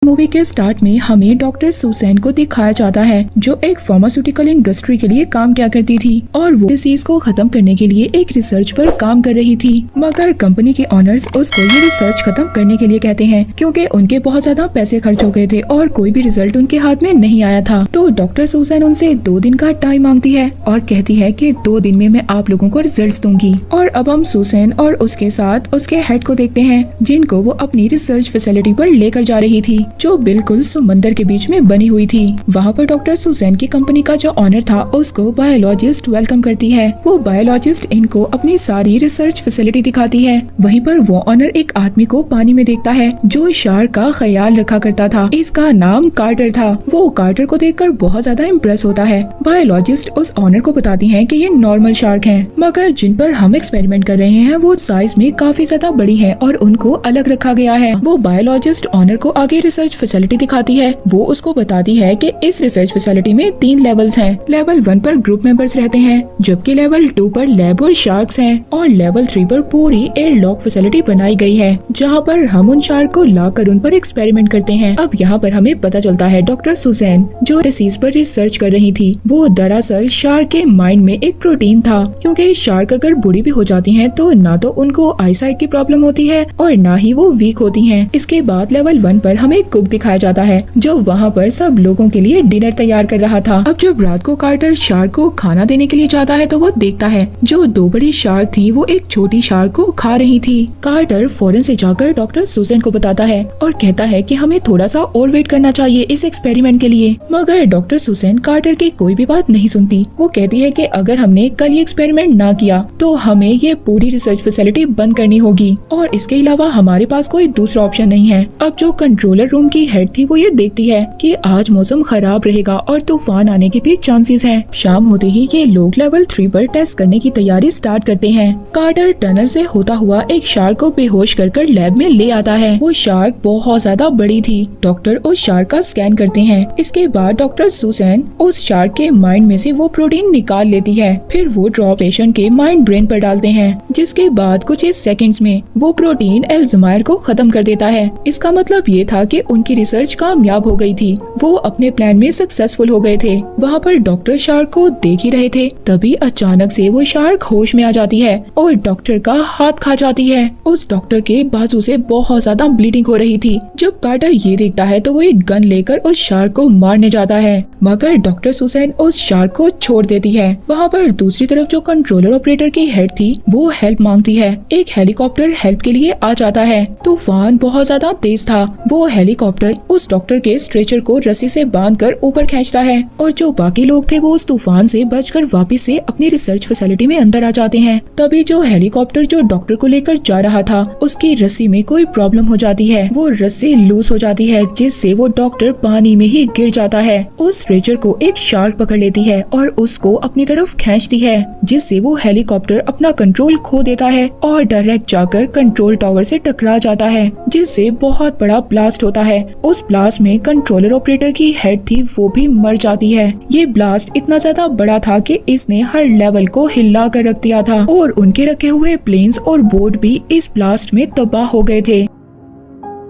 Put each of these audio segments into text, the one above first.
Movie के start में हमें डॉक्टर सुसैन को दिखाया जाता है जो एक फार्मास्यूटिकल इंडस्ट्री के लिए काम किया करती थी और वो डिसीज को खत्म करने के लिए एक रिसर्च पर काम कर रही थी। मगर कंपनी के ऑनर्स उसको ये रिसर्च खत्म करने के लिए कहते हैं क्योंकि उनके बहुत ज्यादा पैसे खर्च हो गए थे और कोई भी रिजल्ट उनके हाथ में नहीं आया था। तो डॉक्टर सुसैन उनसे 2 दिन का टाइम मांगती है और कहती है कि 2 दिन में मैं आप लोगों को रिजल्ट दूंगी। और अब हम सुसैन और उसके साथ उसके हेड को देखते हैं जिनको वो अपनी रिसर्च फैसिलिटी पर लेकर जा रही थी जो बिल्कुल समंदर के बीच में बनी हुई थी। वहाँ पर डॉक्टर सुसैन की कंपनी का जो ऑनर था उसको बायोलॉजिस्ट वेलकम करती है। वो बायोलॉजिस्ट इनको अपनी सारी रिसर्च फैसिलिटी दिखाती है। वहीं पर वो ऑनर एक आदमी को पानी में देखता है जो शार्क का ख्याल रखा करता था। इसका नाम कार्टर था। वो कार्टर को देखकर बहुत ज्यादा इम्प्रेस होता है। बायोलॉजिस्ट उस ऑनर को बताती है कि ये नॉर्मल शार्क हैं, मगर जिन पर हम एक्सपेरिमेंट कर रहे हैं वो साइज में काफी ज्यादा बड़ी है और उनको अलग रखा गया है। वो बायोलॉजिस्ट ऑनर को आगे रिसर्च फैसिलिटी दिखाती है। वो उसको बताती है कि इस रिसर्च फैसिलिटी में 3 लेवल्स हैं। लेवल 1 पर ग्रुप मेंबर्स रहते हैं, जबकि लेवल 2 पर लैब और शार्क्स हैं और लेवल 3 पर पूरी एयरलॉक फैसिलिटी बनाई गई है जहाँ पर हम उन शार्क को लाकर उन पर एक्सपेरिमेंट करते हैं। अब यहाँ पर हमें पता चलता है डॉक्टर सुसैन जो डिसीज पर रिसर्च कर रही थी वो दरअसल शार्क के माइंड में एक प्रोटीन था, क्योंकि शार्क अगर बूढ़ी भी हो जाती हैं तो ना तो उनको आईसाइट की प्रॉब्लम होती है और ना ही वो वीक होती हैं। इसके बाद लेवल 1 पर हमें कुक दिखाया जाता है जो वहाँ पर सब लोगों के लिए डिनर तैयार कर रहा था। अब जब रात को कार्टर शार्क को खाना देने के लिए जाता है तो वो देखता है जो 2 बड़ी शार्क थी वो एक छोटी शार्क को खा रही थी। कार्टर फौरन से जाकर डॉक्टर सुसैन को बताता है और कहता है कि हमें थोड़ा सा और वेट करना चाहिए इस एक्सपेरिमेंट के लिए। मगर डॉक्टर सुसैन कार्टर की कोई भी बात नहीं सुनती। वो कहती है कि अगर हमने कल ये एक्सपेरिमेंट ना किया तो हमें ये पूरी रिसर्च फैसिलिटी बंद करनी होगी और इसके अलावा हमारे पास कोई दूसरा ऑप्शन नहीं है। अब जो कंट्रोलर रूम की हेड थी वो ये देखती है कि आज मौसम खराब रहेगा और तूफान आने के भी चांसेस हैं। शाम होते ही ये लोग लेवल 3 पर टेस्ट करने की तैयारी स्टार्ट करते हैं। कार्टर टनल से होता हुआ एक शार्क को बेहोश कर लैब में ले आता है। वो शार्क बहुत ज्यादा बड़ी थी। डॉक्टर उस शार्क का स्कैन करते हैं। इसके बाद डॉक्टर सुसैन उस शार्क के माइंड में से वो प्रोटीन निकाल लेती है। फिर वो ड्रॉप पेशेंट के माइंड ब्रेन पर डालते हैं, जिसके बाद कुछ ही सेकंड्स में वो प्रोटीन अल्जाइमर को खत्म कर देता है। इसका मतलब ये था कि उनकी रिसर्च कामयाब हो गई थी। वो अपने प्लान में सक्सेसफुल हो गए थे। वहाँ पर डॉक्टर शार्क को देख ही रहे थे, तभी अचानक से वो शार्क होश में आ जाती है और डॉक्टर का हाथ खा जाती है। उस डॉक्टर के बाजू से बहुत ज्यादा ब्लीडिंग हो रही थी। जब कार्टर ये देखता है तो वो एक गन लेकर उस शार्क को मारने जाता है, मगर डॉक्टर सुसैन उस शार्क को छोड़ देती है। वहाँ पर दूसरी तरफ जो कंट्रोलर ऑपरेटर की हेड थी वो हेल्प मांगती है। एक हेलीकॉप्टर हेल्प के लिए आ जाता है। तूफान बहुत ज्यादा तेज था। वो हेलीकॉप्टर उस डॉक्टर के स्ट्रेचर को रस्सी से बांधकर ऊपर खींचता है और जो बाकी लोग थे वो उस तूफान से बचकर वापस से अपनी रिसर्च फैसिलिटी में अंदर आ जाते हैं। तभी जो हेलीकॉप्टर जो डॉक्टर को लेकर जा रहा था उसकी रस्सी में कोई प्रॉब्लम हो जाती है। वो रस्सी लूज हो जाती है जिससे वो डॉक्टर पानी में ही गिर जाता है। उस स्ट्रेचर को एक शार्क पकड़ लेती है और उसको अपनी तरफ खींचती है, जिससे वो हेलीकॉप्टर अपना कंट्रोल खो देता है और डायरेक्ट जाकर कंट्रोल टावर से टकरा जाता है, जिससे बहुत बड़ा ब्लास्ट होता है। उस ब्लास्ट में कंट्रोलर ऑपरेटर की हेड थी वो भी मर जाती है। ये ब्लास्ट इतना ज्यादा बड़ा था कि इसने हर लेवल को हिला कर रख दिया था और उनके रखे हुए प्लेन्स और बोट भी इस ब्लास्ट में तबाह हो गए थे।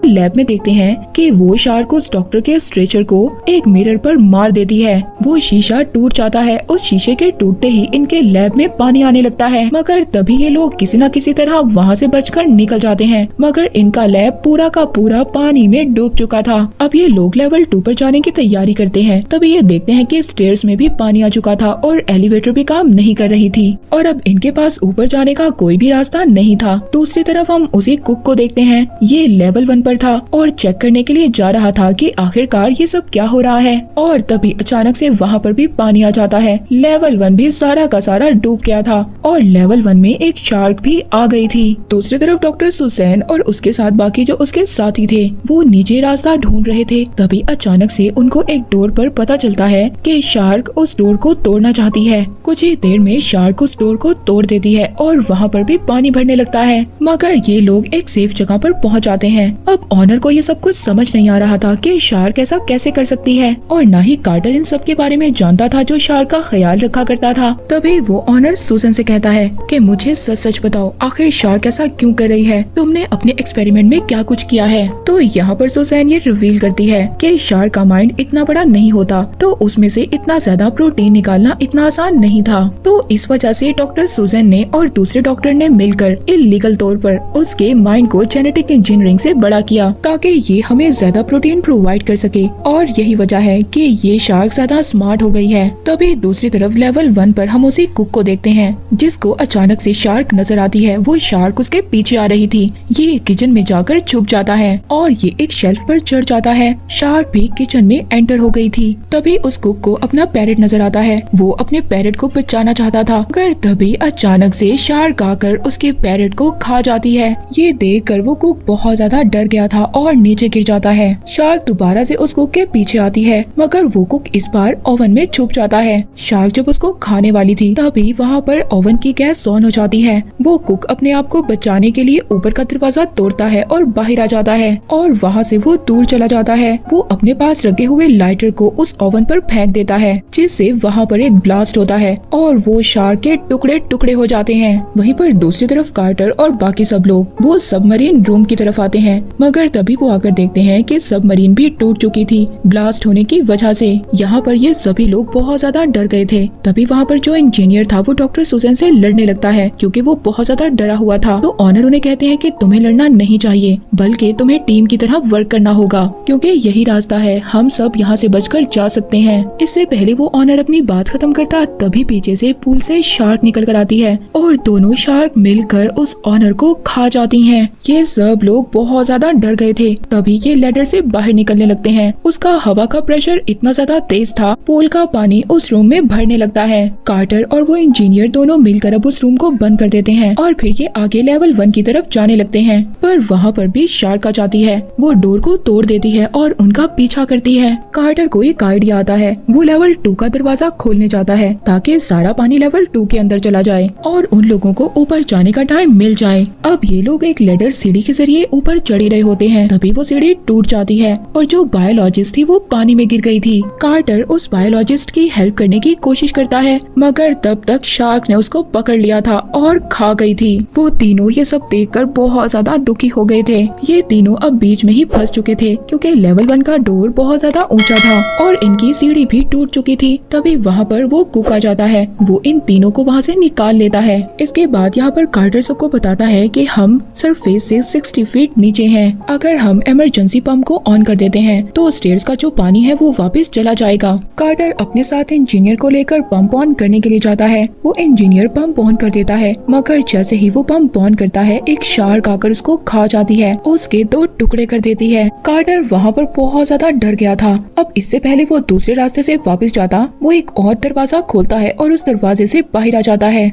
लैब में देखते हैं कि वो शार्क उस डॉक्टर के स्ट्रेचर को एक मिरर पर मार देती है। वो शीशा टूट जाता है। उस शीशे के टूटते ही इनके लैब में पानी आने लगता है, मगर तभी ये लोग किसी न किसी तरह वहाँ से बचकर निकल जाते हैं। मगर इनका लैब पूरा का पूरा पानी में डूब चुका था। अब ये लोग लेवल 2 पर जाने की तैयारी करते हैं, तभी ये देखते हैं कि स्टेयर्स में भी पानी आ चुका था और एलिवेटर भी काम नहीं कर रही थी और अब इनके पास ऊपर जाने का कोई भी रास्ता नहीं था। दूसरी तरफ हम उसी कुक को देखते हैं। ये लेवल 1 पर था और चेक करने के लिए जा रहा था कि आखिरकार ये सब क्या हो रहा है और तभी अचानक से वहाँ पर भी पानी आ जाता है। लेवल 1 भी सारा का सारा डूब गया था और लेवल 1 में एक शार्क भी आ गई थी। दूसरी तरफ डॉक्टर सुसैन और उसके साथ बाकी जो उसके साथी थे वो नीचे रास्ता ढूंढ रहे थे। तभी अचानक से उनको एक डोर पर पता चलता है कि शार्क उस डोर को तोड़ना चाहती है। कुछ ही देर में शार्क उस डोर को तोड़ देती है और वहाँ पर भी पानी भरने लगता है, मगर ये लोग एक सेफ जगह पर पहुँच जाते हैं। अब ऑनर को ये सब कुछ समझ नहीं आ रहा था कि शार्क ऐसा कैसे कर सकती है, और न ही कार्टर इन सब के बारे में जानता था जो शार्क का ख्याल रखा करता था। तभी वो ऑनर सूजन से कहता है कि मुझे सच सच बताओ, आखिर शार्क ऐसा क्यों कर रही है? तुमने अपने एक्सपेरिमेंट में क्या कुछ किया है? तो यहाँ पर सूजन ये रिवील करती है कि शार्क का माइंड इतना बड़ा नहीं होता, तो उसमें से इतना ज्यादा प्रोटीन निकालना इतना आसान नहीं था। तो इस वजह से डॉक्टर सूजन ने और दूसरे डॉक्टर ने मिलकर इल्लीगल तौर पर उसके माइंड को जेनेटिक इंजीनियरिंग से बड़ा किया ताकि ये हमें ज्यादा प्रोटीन प्रोवाइड कर सके, और यही वजह है कि ये शार्क ज्यादा स्मार्ट हो गई है। तभी दूसरी तरफ लेवल 1 पर हम उसी कुक को देखते हैं जिसको अचानक से शार्क नजर आती है। वो शार्क उसके पीछे आ रही थी। ये किचन में जाकर छुप जाता है और ये एक शेल्फ पर चढ़ जाता है। शार्क भी किचन में एंटर हो गई थी। तभी उस कुक को अपना पैरेट नजर आता है। वो अपने पैरेट को बचाना चाहता था, मगर तभी अचानक से शार्क आकर उसके पैरेट को खा जाती है। ये देखकर वो कुक बहुत ज्यादा डर गया था और नीचे गिर जाता है। शार्क दोबारा से उस कुक के पीछे आती है, मगर वो कुक इस बार ओवन में छुप जाता है। शार्क जब उसको खाने वाली थी तभी वहाँ पर ओवन की गैस ऑन हो जाती है। वो कुक अपने आप को बचाने के लिए ऊपर का दरवाजा तोड़ता है और बाहर आ जाता है, और वहाँ से वो दूर चला जाता है। वो अपने पास रखे हुए लाइटर को उस ओवन पर फेंक देता है, जिससे वहाँ पर एक ब्लास्ट होता है और वो शार्क के टुकड़े टुकड़े हो जाते हैं। वहीं पर दूसरी तरफ कार्टर और बाकी सब लोग वो सबमरीन रूम की तरफ आते हैं, मगर तभी वो आकर देखते हैं कि सबमरीन भी टूट चुकी थी ब्लास्ट होने की वजह से। यहाँ पर ये सभी लोग बहुत ज्यादा डर गए थे। तभी वहाँ पर जो इंजीनियर था वो डॉक्टर सूजन से लड़ने लगता है, क्योंकि वो बहुत ज्यादा डरा हुआ था। तो ऑनर उन्हें कहते हैं कि तुम्हें लड़ना नहीं चाहिए, बल्कि तुम्हें टीम की तरह वर्क करना होगा, क्योंकि यही रास्ता है, हम सब यहाँ से बचकर जा सकते हैं। इससे पहले वो ऑनर अपनी बात खत्म करता तभी पीछे से पूल से शार्क निकल कर आती है और दोनों शार्क मिलकर उस ऑनर को खा जाती हैं। ये सब लोग बहुत ज्यादा डर गए थे। तभी ये लैडर से बाहर निकलने लगते हैं। उसका हवा का प्रेशर इतना ज्यादा तेज था, पूल का पानी उस रूम में भरने लगता है। कार्टर और वो इंजीनियर दोनों मिलकर अब उस रूम को बंद कर देते हैं और फिर ये आगे लेवल 1 की तरफ जाने लगते हैं। पर वहाँ पर भी शार्क आ जाती है। वो डोर को तोड़ देती है और उनका पीछा करती है। कार्टर को एक आइडिया आता है। वो लेवल 2 का दरवाजा खोलने जाता है ताकि सारा पानी लेवल 2 के अंदर चला जाए और उन लोगों को ऊपर जाने का टाइम मिल जाए। अब ये लोग एक लेडर सीढ़ी के जरिए ऊपर चढ़ रहे होते हैं, तभी वो सीढ़ी टूट जाती है और जो बायोलॉजिस्ट थी वो पानी में गिर गई थी। कार्टर उस बायोलॉजिस्ट की हेल्प करने की कोशिश करता है, मगर तब तक शार्क ने उसको पकड़ लिया था और खा गई थी। वो तीनों ये सब देखकर बहुत ज्यादा दुखी हो गए थे। ये तीनों अब बीच में ही फंस चुके थे, क्योंकि लेवल 1 का डोर बहुत ज्यादा ऊंचा था और इनकी सीढ़ी भी टूट चुकी थी। तभी वहाँ पर वो कुक आ जाता है। वो इन तीनों को वहाँ से निकाल लेता है। इसके बाद यहाँ पर कार्टर सबको बताता है कि हम सरफेस से 60 फीट नीचे हैं। अगर हम इमरजेंसी पंप को ऑन कर देते हैं तो स्टेयर्स का जो पानी है वो वापस चला जाएगा। कार्टर अपने साथ इंजीनियर को लेकर पंप ऑन करने के लिए जाता है। वो इंजीनियर पंप ऑन कर देता है, मगर जैसे ही वो पंप ऑन करता है एक शार्क आकर उसको खा जाती है, उसके 2 टुकड़े कर देती है। कार्टर वहाँ पर बहुत ज्यादा डर गया था। अब इससे पहले वो दूसरे रास्ते से वापस जाता, वो एक और दरवाजा खोलता है और उस दरवाजे से बाहर आ जाता है।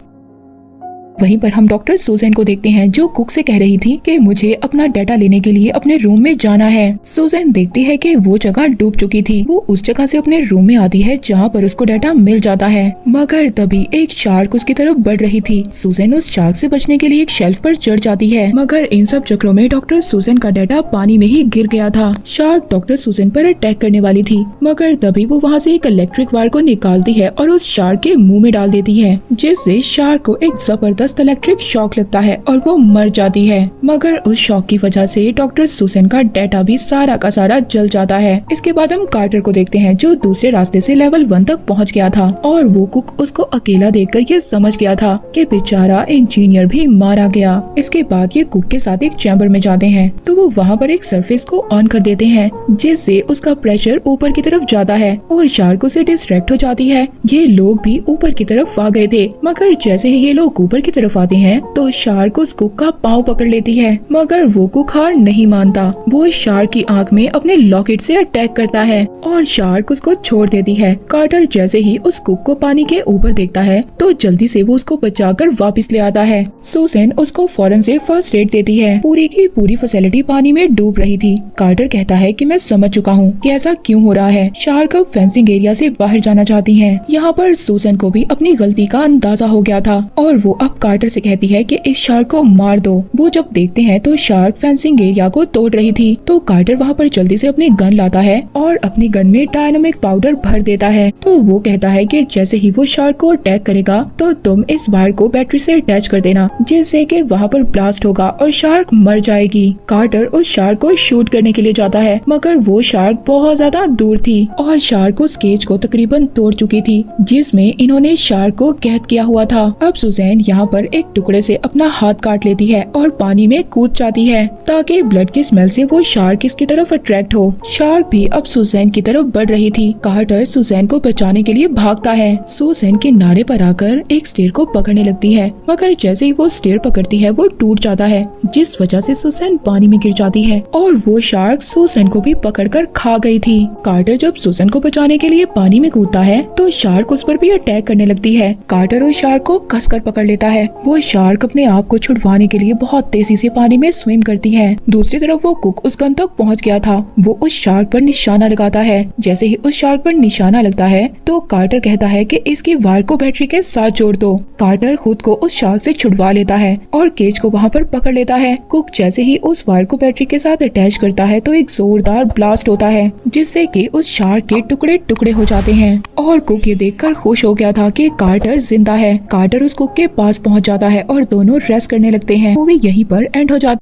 वहीं पर हम डॉक्टर सूजन को देखते हैं जो कुक से कह रही थी कि मुझे अपना डाटा लेने के लिए अपने रूम में जाना है। सूजन देखती है कि वो जगह डूब चुकी थी। वो उस जगह से अपने रूम में आती है जहाँ पर उसको डाटा मिल जाता है, मगर तभी एक शार्क उसकी तरफ बढ़ रही थी। सूजन उस शार्क से बचने के लिए एक शेल्फ पर चढ़ जाती है, मगर इन सब चक्रों में डॉक्टर सूजन का डाटा पानी में ही गिर गया था। शार्क डॉक्टर सूजन पर अटैक करने वाली थी, मगर तभी वो वहाँ से एक इलेक्ट्रिक वायर को निकालती है और उस शार्क के मुँह में डाल देती है, जिससे शार्क को एक जबरदस्त इलेक्ट्रिक शॉक लगता है और वो मर जाती है। मगर उस शॉक की वजह से डॉक्टर सूजन का डाटा भी सारा का सारा जल जाता है। इसके बाद हम कार्टर को देखते हैं जो दूसरे रास्ते से लेवल 1 तक पहुंच गया था और वो कुक उसको अकेला देखकर ये समझ गया था कि बेचारा इंजीनियर भी मारा गया। इसके बाद ये कुक के साथ एक चैम्बर में जाते हैं, तो वो वहाँ पर एक सरफेस को ऑन कर देते हैं, जिससे उसका प्रेशर ऊपर की तरफ जाता है और शार्क उसे डिस्ट्रैक्ट हो जाती है। ये लोग भी ऊपर की तरफ आ गए थे, मगर जैसे ही ये लोग ऊपर की तरफ आते हैं तो शार्क उस कुक का पाँव पकड़ लेती है, मगर वो कुक हार नहीं मानता। वो शार्क की आंख में अपने लॉकेट से अटैक करता है और शार्क उसको छोड़ देती है। कार्टर जैसे ही उस कुक को पानी के ऊपर देखता है तो जल्दी से वो उसको बचाकर वापस ले आता है। सूजन उसको फौरन से फर्स्ट एड देती है। पूरी की पूरी फैसिलिटी पानी में डूब रही थी। कार्टर कहता है कि मैं समझ चुका हूँ कि ऐसा क्यों हो रहा है। शार्क अब फेंसिंग एरिया से बाहर जाना चाहती है। यहाँ पर सूजन को भी अपनी गलती का अंदाजा हो गया था और वो अब कार्टर से कहती है कि इस शार्क को मार दो। वो जब देखते हैं तो शार्क फेंसिंग एरिया को तोड़ रही थी, तो कार्टर वहाँ पर जल्दी से अपनी गन लाता है और अपनी गन में डायनामिक पाउडर भर देता है। तो वो कहता है कि जैसे ही वो शार्क को अटैक करेगा तो तुम इस वायर को बैटरी से अटैच कर देना, जिससे कि वहाँ पर ब्लास्ट होगा और शार्क मर जाएगी। कार्टर उस शार्क को शूट करने के लिए जाता है, मगर वो शार्क बहुत ज्यादा दूर थी और शार्क उस केज को तकरीबन तोड़ चुकी थी जिसमें इन्होंने शार्क को कैद किया हुआ था। अब सुजैन यहाँ पर एक टुकड़े से अपना हाथ काट लेती है और पानी में कूद जाती है ताकि ब्लड की स्मेल से वो शार्क इसकी तरफ अट्रैक्ट हो। शार्क भी अब सुजैन की तरफ बढ़ रही थी। कार्टर सुजैन को बचाने के लिए भागता है। सुजैन किनारे पर आकर एक स्टेयर को पकड़ने लगती है, मगर जैसे ही वो स्टेयर पकड़ती है वो टूट जाता है, जिस वजह से सुजैन पानी में गिर जाती है और वो शार्क सुजैन को भी पकड़कर खा गई थी। कार्टर जब सुजैन को बचाने के लिए पानी में कूदता है तो शार्क उस पर भी अटैक करने लगती है। कार्टर उस शार्क को कसकर पकड़ लेता है। वो शार्क अपने आप को छुड़वाने के लिए बहुत तेजी से पानी में स्विम करती है। दूसरी तरफ वो कुक उस गन तक पहुंच गया था। वो उस शार्क पर निशाना लगाता है। जैसे ही उस शार्क पर निशाना लगता है तो कार्टर कहता है कि इसकी वायर को बैटरी के साथ जोड़ दो। कार्टर खुद को उस शार्क से छुड़वा लेता है और केज को वहाँ पर पकड़ लेता है। कुक जैसे ही उस वायर को बैटरी के साथ अटैच करता है तो एक जोरदार ब्लास्ट होता है, जिससे कि उस शार्क के टुकड़े टुकड़े हो जाते हैं और कुक ये देखकर खुश हो गया था कि कार्टर जिंदा है। कार्टर उस कुक के पास पहुंच जाता है और दोनों रेस्ट करने लगते हैं। मूवी यहीं पर एंड हो जाती है।